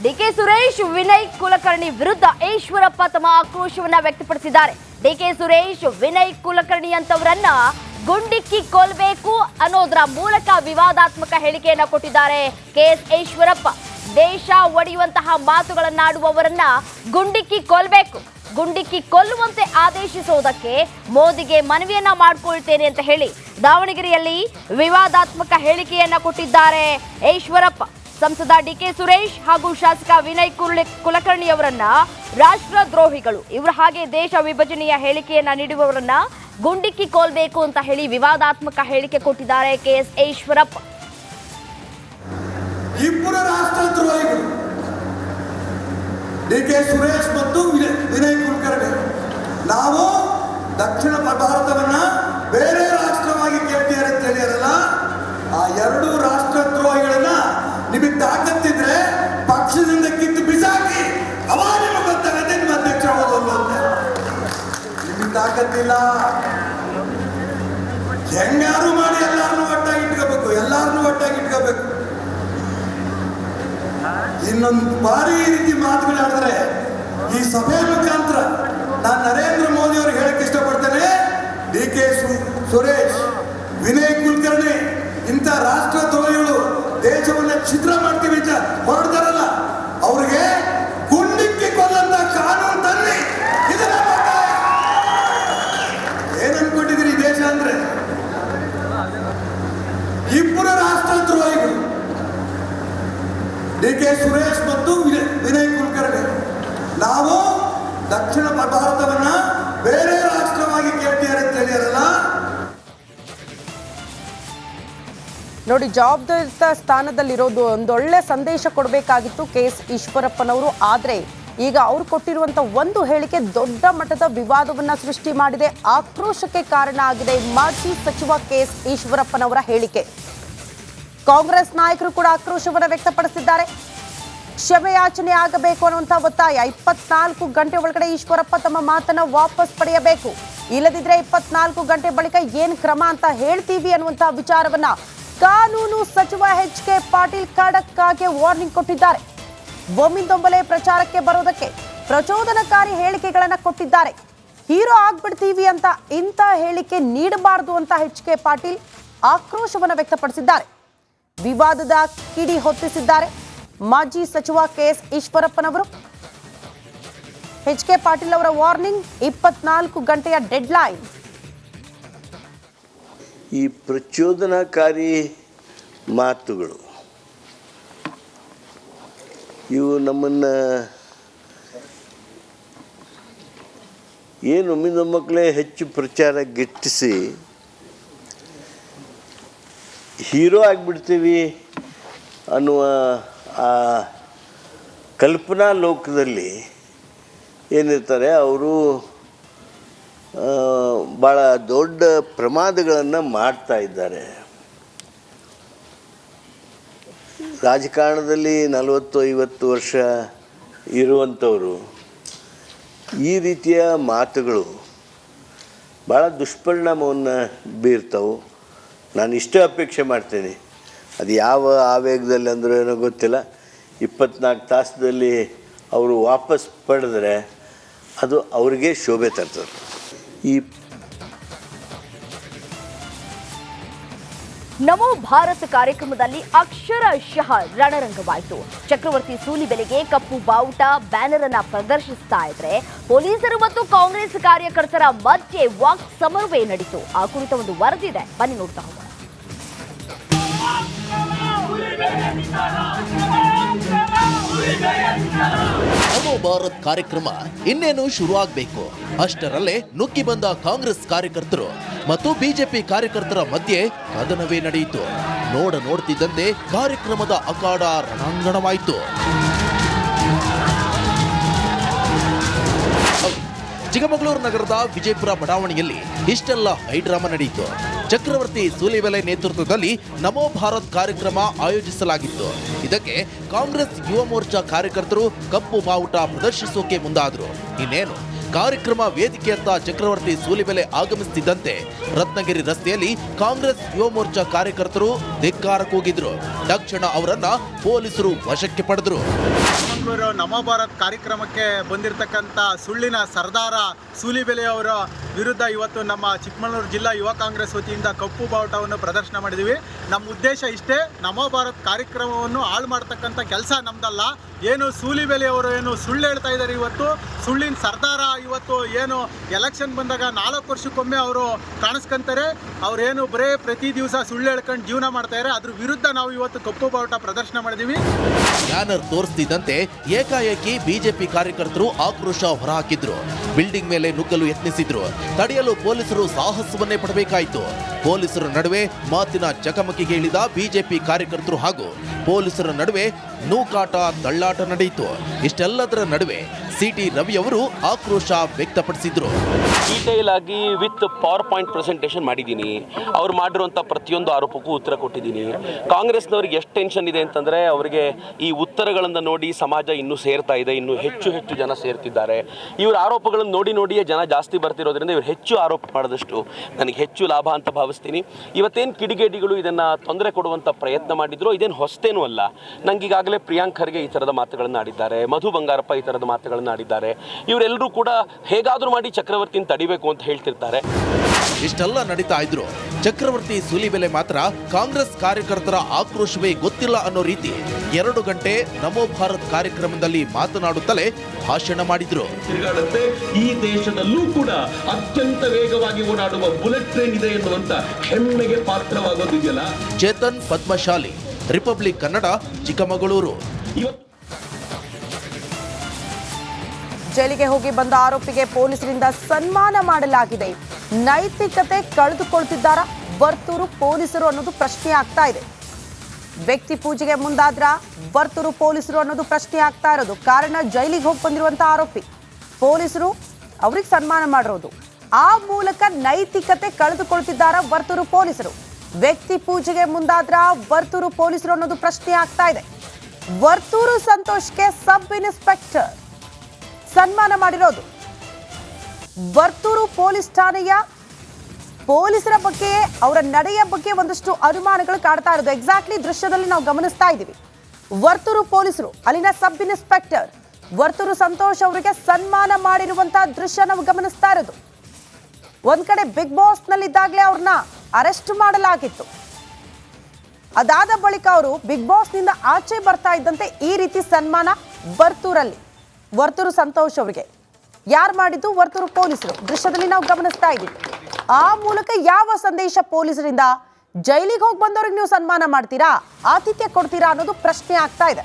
DK Suresh Vinay Kulkarni ವಿರುದ್ಧ ಈಶ್ವರಪ್ಪ ತಮ್ಮ ಆಕ್ರೋಶವನ್ನ ವ್ಯಕ್ತಪಡಿಸಿದ್ದಾರೆ. ಡಿಕೆ ಸುರೇಶ್ ವಿನಯ್ ಕುಲಕರ್ಣಿ ಅಂತವರನ್ನ ಗುಂಡಿಕ್ಕಿ ಕೊಲ್ಲಬೇಕು ಅನ್ನೋದರ ಮೂಲಕ ವಿವಾದಾತ್ಮಕ ಹೇಳಿಕೆಯನ್ನ ಕೊಟ್ಟಿದ್ದಾರೆ ಕೆಎಸ್ ಈಶ್ವರಪ್ಪ. ದೇಶ ಒಡೆಯುವಂತಹ ಮಾತುಗಳನ್ನಾಡುವವರನ್ನ ಗುಂಡಿಕ್ಕಿ ಕೊಲ್ಲಬೇಕು, ಗುಂಡಿಕ್ಕಿ ಕೊಲ್ಲುವಂತೆ ಆದೇಶಿಸುವುದಕ್ಕೆ ಮೋದಿಗೆ ಮನವಿಯನ್ನ ಮಾಡಿಕೊಳ್ತೇನೆ ಅಂತ ಹೇಳಿ ದಾವಣಗೆರೆಯಲ್ಲಿ ವಿವಾದಾತ್ಮಕ ಹೇಳಿಕೆಯನ್ನ ಕೊಟ್ಟಿದ್ದಾರೆ ಈಶ್ವರಪ್ಪ. ಸಂಸದ ಡಿಕೆ ಸುರೇಶ್ ಹಾಗೂ ಶಾಸಕ ವಿನಯ್ ಕುಲಕರ್ಣಿ ಅವರನ್ನ ರಾಷ್ಟ್ರದ್ರೋಹಿಗಳು, ಇವರು ಹಾಗೆ ದೇಶ ವಿಭಜನೆಯ ಹೇಳಿಕೆಯನ್ನ ನೀಡುವವರನ್ನ ಗುಂಡಿಕ್ಕಿ ಕೊಲ್ಲಬೇಕು ಅಂತ ಹೇಳಿ ವಿವಾದಾತ್ಮಕ ಹೇಳಿಕೆ ಕೊಟ್ಟಿದ್ದಾರೆ ಕೆಎಸ್ ಈಶ್ವರಪ್ಪ. ಇಬ್ಬರು ರಾಷ್ಟ್ರದ್ರೋಹಿಗಳು ಡಿಕೆ ಸುರೇಶ್ ಮತ್ತು ವಿನಯ್ ಕುಲಕರ್ಣಿ. ನಾವು ದಕ್ಷಿಣ ಭಾರತವನ್ನ ಬೇರೆ ರಾಷ್ಟ್ರವಾಗಿ ಕೇಳ್ತಿದ್ದಾರೆ ಅಂತ ಹೇಳಿರಲ್ಲ, ಆ ಎರಡು ರಾಷ್ಟ್ರದ್ರೋಹಿಗಳನ್ನ ನಿಮಗೆ ತಾಕತ್ತಿದ್ರೆ ಪಕ್ಷದಿಂದ ಕಿತ್ತು ಬಿಸಾಕಿ ಅವಾಗ ನಿಮಗೆ ಗೊತ್ತಾಗತ್ತೆ ನಿಮ್ಮ ಅಧ್ಯಕ್ಷ ಹೋಗೋದು ಅಂತ. ನಿಮಗೆ ತಾಕತ್ತಿಲ್ಲ, ಹೆಂಗಾರು ಮಾಡಿ ಎಲ್ಲಾರನ್ನೂ ಒಟ್ಟಾಗಿ ಇಟ್ಕೋಬೇಕು. ಇನ್ನೊಂದು ಬಾರಿ ಈ ರೀತಿ ಮಾತುಗಳಾಡಿದ್ರೆ ಈ ಸಭೆಯ ಮುಖಾಂತರ ನಾನು ನರೇಂದ್ರ ಮೋದಿ ಅವ್ರಿಗೆ ಹೇಳಕ್ ಇಷ್ಟಪಡ್ತೇನೆ, ಡಿಕೆ ಸುರೇಶ್ ವಿನಯ್ ಕುಲಕರ್ಣಿ ಇಂಥ ರಾಷ್ಟ್ರದ್ರೋಹಿಗಳು ದೇಶವನ್ನ ಛಿದ್ರ ಮಾಡ್ತೀವಿ ಅಂತ ಹೊರಡ್ತಾರಲ್ಲ, ಅವ್ರಿಗೆ ಗುಂಡಿಕ್ಕಿ ಕೊಲ್ಲಂತ ಕಾನೂನು ತನ್ನಿ. ಇದನ್ನ ಏನ್ ಅನ್ಕೊಂಡಿದ್ರಿ ಈ ದೇಶ ಅಂದ್ರೆ? ಇಬ್ಬರು ರಾಷ್ಟ್ರದ್ರೋಹಿಗಳು ಡಿಕೆ ಸುರೇಶ್ ಮತ್ತು ವಿನಯ್ ಕುಲಕರ್ಣಿ. ನಾವು ದಕ್ಷಿಣ ಭಾರತವನ್ನ ಬೇರೆ ರಾಷ್ಟ್ರವಾಗಿ ಕೇಳ್ತಿದ್ದಾರೆ ಅಂತ ಹೇಳಿರಲ್ಲ. ನೋಡಿ, ಜವಾಬ್ದಾರಿತ ಸ್ಥಾನದಲ್ಲಿರೋದು ಒಂದೊಳ್ಳೆ ಸಂದೇಶ ಕೊಡಬೇಕಾಗಿತ್ತು ಕೆಎಸ್ ಈಶ್ವರಪ್ಪನವರು. ಆದರೆ ಈಗ ಅವರು ಕೊಟ್ಟಿರುವಂಥ ಒಂದು ಹೇಳಿಕೆ ದೊಡ್ಡ ಮಟ್ಟದ ವಿವಾದವನ್ನ ಸೃಷ್ಟಿ ಮಾಡಿದೆ, ಆಕ್ರೋಶಕ್ಕೆ ಕಾರಣ ಆಗಿದೆ. ಮಾಜಿ ಸಚಿವ ಕೆಎಸ್ ಈಶ್ವರಪ್ಪನವರ ಹೇಳಿಕೆ ಕಾಂಗ್ರೆಸ್ ನಾಯಕರು ಕೂಡ ಆಕ್ರೋಶವನ್ನು ವ್ಯಕ್ತಪಡಿಸಿದ್ದಾರೆ. ಕ್ಷಮೆಯಾಚನೆ ಆಗಬೇಕು ಅನ್ನುವಂಥ ಒತ್ತಾಯ. 24 ಗಂಟೆ ಒಳಗಡೆ ಈಶ್ವರಪ್ಪ ತಮ್ಮ ಮಾತನ್ನ ವಾಪಸ್ ಪಡೆಯಬೇಕು, ಇಲ್ಲದಿದ್ರೆ 24 ಗಂಟೆ ಬಳಿಕ ಏನ್ ಕ್ರಮ ಅಂತ ಹೇಳ್ತೀವಿ ಅನ್ನುವಂಥ ವಿಚಾರವನ್ನ ಕಾನೂನು ಸಚಿವ ಎಚ್.ಕೆ. ಪಾಟೀಲ್ ಖಡಕ್ ಆಗಿ ವಾರ್ನಿಂಗ್ ಕೊಟ್ಟಿದ್ದಾರೆ. ಒಮ್ಮಿಂದೊಂಬಲೆ ಪ್ರಚಾರಕ್ಕೆ ಬರೋದಕ್ಕೆ ಪ್ರಚೋದನಕಾರಿ ಹೇಳಿಕೆಗಳನ್ನ ಕೊಟ್ಟಿದ್ದಾರೆ. ಹೀರೋ ಆಗ್ಬಿಡ್ತೀವಿ ಅಂತ ಇಂಥ ಹೇಳಿಕೆ ನೀಡಬಾರದು ಅಂತ ಎಚ್.ಕೆ. ಪಾಟೀಲ್ ಆಕ್ರೋಶವನ್ನು ವ್ಯಕ್ತಪಡಿಸಿದ್ದಾರೆ. ವಿವಾದದ ಕಿಡಿ ಹೊತ್ತಿಸಿದ್ದಾರೆ ಮಾಜಿ ಸಚಿವ ಕೆಎಸ್ ಈಶ್ವರಪ್ಪನವರು. ಎಚ್.ಕೆ. ಪಾಟೀಲ್ ಅವರ ವಾರ್ನಿಂಗ್, 24 ಗಂಟೆಯ ಡೆಡ್ಲೈನ್. ಈ ಪ್ರಚೋದನಕಾರಿ ಮಾತುಗಳು ಇವು ನಮ್ಮನ್ನು ಏನು ಒಮ್ಮಿಂದೊಮ್ಮಕ್ಕಳೇ ಹೆಚ್ಚು ಪ್ರಚಾರ ಗಿಟ್ಟಿಸಿ ಹೀರೋ ಆಗಿಬಿಡ್ತೀವಿ ಅನ್ನುವ ಆ ಕಲ್ಪನಾ ಲೋಕದಲ್ಲಿ ಏನಿರ್ತಾರೆ ಅವರು ಭಾಳ ದೊಡ್ಡ ಪ್ರಮಾದಗಳನ್ನು ಮಾಡ್ತಾ ಇದ್ದಾರೆ. ರಾಜಕಾರಣದಲ್ಲಿ 40-50 ವರ್ಷ ಇರುವಂಥವರು ಈ ರೀತಿಯ ಮಾತುಗಳು ಭಾಳ ದುಷ್ಪರಿಣಾಮವನ್ನು ಬೀರ್ತಾವೆ. ನಾನು ಇಷ್ಟೇ ಅಪೇಕ್ಷೆ ಮಾಡ್ತೇನೆ, ಅದು ಯಾವ ಆವೇಗದಲ್ಲಿ ಅಂದರೂ ಏನೋ ಗೊತ್ತಿಲ್ಲ, 24 ತಾಸದಲ್ಲಿ ಅವರು ವಾಪಸ್ ಪಡೆದ್ರೆ ಅದು ಅವ್ರಿಗೆ ಶೋಭೆ ತರ್ತದೆ. ಈ ನಮೋ ಭಾರತ್ ಕಾರ್ಯಕ್ರಮದಲ್ಲಿ ಅಕ್ಷರಶಃ ರಣರಂಗವಾಯಿತು. ಚಕ್ರವರ್ತಿ ಸೂಲಿಬೆಲೆಗೆ ಕಪ್ಪು ಬಾವುಟ ಬ್ಯಾನರ್ ಅನ್ನ ಪ್ರದರ್ಶಿಸ್ತಾ ಇದ್ರೆ ಪೊಲೀಸರು ಮತ್ತು ಕಾಂಗ್ರೆಸ್ ಕಾರ್ಯಕರ್ತರ ಮಧ್ಯೆ ವಾಕ್ ಸಮರವೇ ನಡೀತು. ಆ ಕುರಿತ ಒಂದು ವರದಿ ಇದೆ, ಬನ್ನಿ ನೋಡ್ತಾ ಹೋಗೋಣ. ನಮೋ ಭಾರತ್ ಕಾರ್ಯಕ್ರಮ ಇನ್ನೇನು ಶುರುವಾಗಬೇಕು. ಅಷ್ಟರಲ್ಲೇ ನುಗ್ಗಿ ಬಂದ ಕಾಂಗ್ರೆಸ್ ಕಾರ್ಯಕರ್ತರು ಮತ್ತು ಬಿಜೆಪಿ ಕಾರ್ಯಕರ್ತರ ಮಧ್ಯೆ ಕದನವೇ ನಡೆಯಿತು. ನೋಡ್ತಿದ್ದಂತೆ ಕಾರ್ಯಕ್ರಮದ ಅಖಾಡ ರಣಾಂಗಣವಾಯಿತು. ಚಿಕ್ಕಮಗಳೂರು ನಗರದ ವಿಜಯಪುರ ಬಡಾವಣೆಯಲ್ಲಿ ಇಷ್ಟೆಲ್ಲ ಹೈಡ್ರಾಮಾ ನಡೆಯಿತು. ಚಕ್ರವರ್ತಿ ಸೂಲಿಬೆಲೆ ನೇತೃತ್ವದಲ್ಲಿ ನಮೋ ಭಾರತ್ ಕಾರ್ಯಕ್ರಮ ಆಯೋಜಿಸಲಾಗಿತ್ತು. ಇದಕ್ಕೆ ಕಾಂಗ್ರೆಸ್ ಯುವ ಮೋರ್ಚಾ ಕಾರ್ಯಕರ್ತರು ಕಪ್ಪು ಬಾವುಟ ಪ್ರದರ್ಶಿಸೋಕೆ ಮುಂದಾದರು. ಇನ್ನೇನು ಕಾರ್ಯಕ್ರಮ ವೇದಿಕೆಯತ್ತ ಚಕ್ರವರ್ತಿ ಸೂಲಿಬೆಲೆ ಆಗಮಿಸುತ್ತಿದ್ದಂತೆ ರತ್ನಗಿರಿ ರಸ್ತೆಯಲ್ಲಿ ಕಾಂಗ್ರೆಸ್ ಯುವ ಮೋರ್ಚಾ ಕಾರ್ಯಕರ್ತರು ಧಿಕ್ಕಾರ ಕೂಗಿದ್ರು. ತಕ್ಷಣ ಅವರನ್ನ ಪೊಲೀಸರು ವಶಕ್ಕೆ ಪಡೆದರು. ಚಿಕ್ಕಮಗಳೂರು ನಮೋ ಭಾರತ್ ಕಾರ್ಯಕ್ರಮಕ್ಕೆ ಬಂದಿರತಕ್ಕಂಥ ಸುಳ್ಳಿನ ಸರ್ದಾರ ಸೂಲಿಬೆಲೆ ಅವರ ವಿರುದ್ಧ ಇವತ್ತು ನಮ್ಮ ಚಿಕ್ಕಮಗಳೂರು ಜಿಲ್ಲಾ ಯುವ ಕಾಂಗ್ರೆಸ್ ವತಿಯಿಂದ ಕಪ್ಪು ಬಾವುಟವನ್ನು ಪ್ರದರ್ಶನ ಮಾಡಿದ್ದೀವಿ. ನಮ್ಮ ಉದ್ದೇಶ ಇಷ್ಟೇ, ನಮೋ ಭಾರತ್ ಕಾರ್ಯಕ್ರಮವನ್ನು ಹಾಳು ಮಾಡ್ತಕ್ಕಂಥ ಕೆಲಸ ನಮ್ದಲ್ಲ. ಏನು ಸೂಲಿಬೆಲೆ ಅವರು ಏನು ಸುಳ್ಳು ಹೇಳ್ತಾ ಇದ್ದಾರೆ, ಇವತ್ತು ಸುಳ್ಳಿನ ಸರ್ದಾರ ಇವತ್ತು ಏನು ಎಲೆಕ್ಷನ್ ಬಂದಾಗ 4 ವರ್ಷಕ್ಕೊಮ್ಮೆ ಅವರು ಕಾಣಿಸ್ಕೊಂತಾರೆ. ಅವ್ರೇನು ಬರೇ ಪ್ರತಿ ದಿವಸ ಸುಳ್ಳು ಹೇಳ್ಕೊಂಡು ಜೀವನ ಮಾಡ್ತಾ ಇದ್ದಾರೆ. ಅದ್ರ ವಿರುದ್ಧ ನಾವು ಇವತ್ತು ಕಪ್ಪು ಬಾವುಟ ಪ್ರದರ್ಶನ ಮಾಡಿದ್ದೀವಿ. ಬ್ಯಾನರ್ ತೋರಿಸ್ತಿದ್ದಂತೆ ಏಕಾಏಕಿ ಬಿಜೆಪಿ ಕಾರ್ಯಕರ್ತರು ಆಕ್ರೋಶ ಹೊರಹಾಕಿದ್ರು. ಬಿಲ್ಡಿಂಗ್ ಮೇಲೆ ನುಗ್ಗಲು ಯತ್ನಿಸಿದ್ರು. ತಡೆಯಲು ಪೊಲೀಸರು ಸಾಹಸವನ್ನೇ ಪಡಬೇಕಾಯಿತು. ಪೊಲೀಸರ ನಡುವೆ ಮಾತಿನ ಚಕಮಕಿಗೆ ಇಳಿದ ಬಿಜೆಪಿ ಕಾರ್ಯಕರ್ತರು ಹಾಗೂ ಪೊಲೀಸರ ನಡುವೆ ನೂಕಾಟ ತಳ್ಳಾಟ ನಡೆಯಿತು. ಇಷ್ಟೆಲ್ಲದರ ನಡುವೆ ಸಿಟಿ ರವಿ ಅವರು ಆಕ್ರೋಶ ವ್ಯಕ್ತಪಡಿಸಿದ್ರು. ಡೀಟೇಲ್ ಆಗಿ ವಿತ್ ಪವರ್ ಪಾಯಿಂಟ್ ಪ್ರೆಸೆಂಟೇಷನ್ ಮಾಡಿದ್ದೀನಿ. ಅವ್ರು ಮಾಡಿರುವಂಥ ಪ್ರತಿಯೊಂದು ಆರೋಪಕ್ಕೂ ಉತ್ತರ ಕೊಟ್ಟಿದ್ದೀನಿ. ಕಾಂಗ್ರೆಸ್ನವ್ರಿಗೆ ಎಷ್ಟು ಟೆನ್ಷನ್ ಇದೆ ಅಂತಂದರೆ, ಅವರಿಗೆ ಈ ಉತ್ತರಗಳನ್ನು ನೋಡಿ ಸಮಾಜ ಇನ್ನೂ ಸೇರ್ತಾ ಇದೆ, ಇನ್ನೂ ಹೆಚ್ಚು ಹೆಚ್ಚು ಜನ ಸೇರ್ತಿದ್ದಾರೆ. ಇವ್ರ ಆರೋಪಗಳನ್ನು ನೋಡಿಯೇ ಜನ ಜಾಸ್ತಿ ಬರ್ತಿರೋದ್ರಿಂದ ಇವ್ರು ಹೆಚ್ಚು ಆರೋಪ ಮಾಡಿದಷ್ಟು ನನಗೆ ಹೆಚ್ಚು ಲಾಭ ಅಂತ ಭಾವಿಸ್ತೀನಿ. ಇವತ್ತೇನು ಕಿಡಿಗೇಡಿಗಳು ಇದನ್ನು ತೊಂದರೆ ಕೊಡುವಂಥ ಪ್ರಯತ್ನ ಮಾಡಿದ್ರು, ಇದೇನು ಹೊಸತೇನೂ ಅಲ್ಲ. ನಂಗೆ ಈಗಾಗಲೇ ಪ್ರಿಯಾಂಕ್ ಖರ್ಗೆ ಈ ಥರದ ಮಾತುಗಳನ್ನು ಆಡಿದ್ದಾರೆ, ಮಧು ಬಂಗಾರಪ್ಪ ಈ ಥರದ ಮಾತುಗಳನ್ನು ಆಡಿದ್ದಾರೆ. ಇವರೆಲ್ಲರೂ ಕೂಡ ಹೇಗಾದರೂ ಮಾಡಿ ಚಕ್ರವರ್ತಿನ ತಡಿಬೇಕು ಅಂತ ಹೇಳ್ತಿರ್ತಾರೆ. ಇಷ್ಟೆಲ್ಲ ನಡೀತಾ ಇದ್ರು ಚಕ್ರವರ್ತಿ ಸೂಲಿಬೆಲೆ ಮಾತ್ರ ಕಾಂಗ್ರೆಸ್ ಕಾರ್ಯಕರ್ತರ ಆಕ್ರೋಶವೇ ಗೊತ್ತಿಲ್ಲ ಅನ್ನೋ ರೀತಿ 2 ಗಂಟೆ ನಮೋ ಭಾರತ್ ಕಾರ್ಯಕ್ರಮದಲ್ಲಿ ಮಾತನಾಡುತ್ತಲೇ ಭಾಷಣ ಮಾಡಿದ್ರು. ಈ ದೇಶದಲ್ಲೂ ಕೂಡ ಅತ್ಯಂತ ವೇಗವಾಗಿ ಓಡಾಡುವ ಬುಲೆಟ್ ಟ್ರೈನ್ ಇದೆ ಎನ್ನುವಂತ ಹೆಮ್ಮೆಗೆ ಪಾತ್ರವಾಗೋದಿದೆಯಲ್ಲ. ಚೇತನ್ ಪದ್ಮಶಾಲಿ, ರಿಪಬ್ಲಿಕ್ ಕನ್ನಡ, ಚಿಕ್ಕಮಗಳೂರು. ಜೈಲಿಗೆ ಹೋಗಿ ಬಂದ ಆರೋಪಿಗೆ ಪೊಲೀಸರಿಂದ ಸನ್ಮಾನ ಮಾಡಲಾಗಿದೆ. ನೈತಿಕತೆ ಕಳೆದುಕೊಳ್ತಿದ್ದಾರಾ ವರ್ತೂರು ಪೊಲೀಸರು ಅನ್ನೋದು ಪ್ರಶ್ನೆ ಆಗ್ತಾ ಇದೆ. ವ್ಯಕ್ತಿ ಪೂಜೆಗೆ ಮುಂದಾದ್ರ ವರ್ತೂರು ಪೊಲೀಸರು ಅನ್ನೋದು ಪ್ರಶ್ನೆ ಆಗ್ತಾ ಇರೋದು. ಕಾರಣ ಜೈಲಿಗೆ ಹೋಗಿ ಬಂದಿರುವಂತ ಆರೋಪಿ, ಪೊಲೀಸರು ಅವ್ರಿಗೆ ಸನ್ಮಾನ ಮಾಡಿರೋದು. ಆ ಮೂಲಕ ನೈತಿಕತೆ ಕಳೆದುಕೊಳ್ತಿದ್ದಾರಾ ವರ್ತೂರು ಪೊಲೀಸರು? ವ್ಯಕ್ತಿ ಪೂಜೆಗೆ ಮುಂದಾದ್ರ ವರ್ತೂರು ಪೊಲೀಸರು ಅನ್ನೋದು ಪ್ರಶ್ನೆ ಆಗ್ತಾ ಇದೆ. ವರ್ತೂರು ಸಂತೋಷ್ಗೆ ಸಬ್ ಇನ್ಸ್ಪೆಕ್ಟರ್ ಸನ್ಮಾನ ಮಾಡಿರೋದು. ವರ್ತೂರು ಪೊಲೀಸ್ ಠಾಣೆಯ ಪೊಲೀಸರ ಬಗ್ಗೆ, ಅವರ ನಡೆಯ ಬಗ್ಗೆ ಒಂದಷ್ಟು ಅನುಮಾನಗಳು ಕಾಡ್ತಾ ಇರೋದು. ಎಕ್ಸಾಕ್ಟ್ಲಿ ದೃಶ್ಯದಲ್ಲಿ ನಾವು ಗಮನಿಸ್ತಾ ಇದ್ದೀವಿ. ವರ್ತೂರು ಪೊಲೀಸರು, ಅಲ್ಲಿನ ಸಬ್ ಇನ್ಸ್ಪೆಕ್ಟರ್ ವರ್ತೂರು ಸಂತೋಷ್ ಅವರಿಗೆ ಸನ್ಮಾನ ಮಾಡಿರುವಂತಹ ದೃಶ್ಯ ನಾವು ಗಮನಿಸ್ತಾ ಇರೋದು. ಒಂದ್ ಕಡೆ ಬಿಗ್ ಬಾಸ್ ನಲ್ಲಿದ್ದಾಗಲೇ ಅವ್ರನ್ನ ಅರೆಸ್ಟ್ ಮಾಡಲಾಗಿತ್ತು. ಅದಾದ ಬಳಿಕ ಅವರು ಬಿಗ್ ಬಾಸ್ ನಿಂದ ಆಚೆ ಬರ್ತಾ ಇದ್ದಂತೆ ಈ ರೀತಿ ಸನ್ಮಾನ ವರ್ತೂರಲ್ಲಿ ವರ್ತೂರು ಸಂತೋಷ್ ಅವರಿಗೆ ಯಾರು ಮಾಡಿದ್ದು? ವರ್ತೂರು ಪೊಲೀಸರು. ದೃಶ್ಯದಲ್ಲಿ ನಾವು ಗಮನಿಸ್ತಾ ಇದ್ದೀವಿ. ಆ ಮೂಲಕ ಯಾವ ಸಂದೇಶ ಪೊಲೀಸರಿಂದ? ಜೈಲಿಗೆ ಹೋಗಿ ಬಂದವ್ರಿಗೆ ನೀವು ಸನ್ಮಾನ ಮಾಡ್ತೀರಾ, ಆತಿಥ್ಯ ಕೊಡ್ತೀರಾ ಅನ್ನೋದು ಪ್ರಶ್ನೆ ಆಗ್ತಾ ಇದೆ.